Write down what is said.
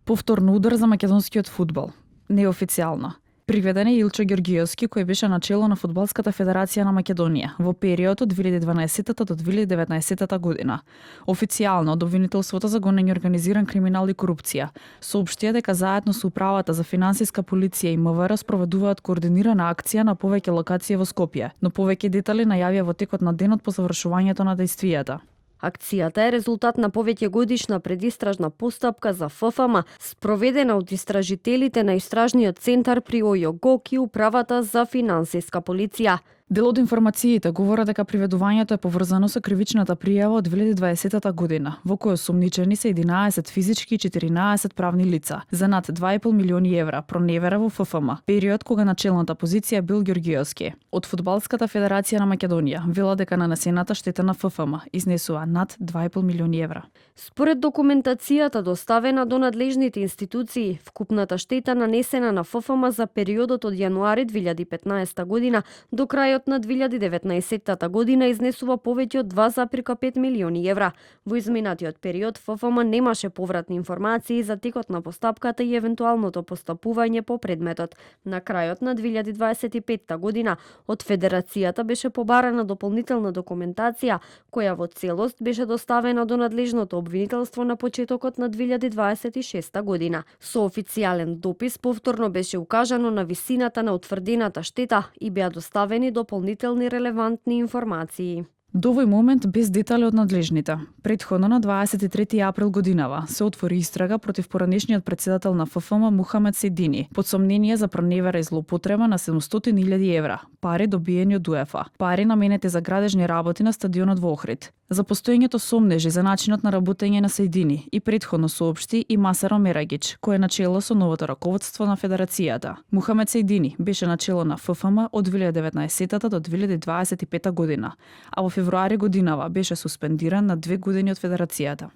Повторно удар за македонскиот фудбал. Неофицијално. Приведен е Илчо Ѓорѓиевски, кој беше начело на Фудбалската федерација на Македонија во периодот од 2012 до 2019 година. Официјално од обвинителството за гонење организиран криминал и корупција соопштија дека заедно со управата за финансиска полиција и МВР спроведуваат координирана акција на повеќе локации во Скопје, но повеќе детали најавија во текот на денот по завршувањето на дејствијата. Акцијата е резултат на повеќе годишна предистражна постапка за ФФМ, спроведена од истражителите на Истражниот центар при ОЈО-ГОК и управата за финансиска полиција. Дел од информациите говорат дека приведувањето е поврзано со кривичната пријава од 2020 година, во која осумничени се 11 физички и 14 правни лица за над 2,5 милиони евра проневера во ФФМ, период кога начелната позиција бил Ѓорѓиевски. Од Фудбалската федерација на Македонија вела дека нанесената штета на ФФМ изнесува над 2,5 милиони евра. Според документацијата доставена до надлежните институции, вкупната штета нанесена на ФФМ за периодот од јануари 2015 година до крајот на 2019 година изнесува повеќе од 2,5 милиони евра. Во изминатиот период ФФМ немаше повратни информации за текот на постапката и евентуалното постапување по предметот. На крајот на 2025 година од Федерацијата беше побарана дополнителна документација која во целост беше доставена до надлежното обвинителство на почетокот на 2026 година. Со официјален допис повторно беше укажано на висината на утврдената штета и беа доставени дополнителни релевантни информации. До овој момент без детали од надлежните. Претходно на 23 април годинава се отвори истрага против поранешниот председател на ФФМ Мухамед Сейдини под сомнение за проневера и злоупотреба на 700.000 евра, пари добиени од УЕФА, пари наменети за градежни работи на стадионот во Охрид. За постоењето сомнежи за начинот на работење на Сейдини и претходно соопшти и Масаро Мерагич, кој е начело со новото раководство на Федерацијата. Мухамед Сейдини беше начело на ФФМ од 2019 до 2025 година, а во февруари годинава беше суспендиран на 2 години од Федерацијата.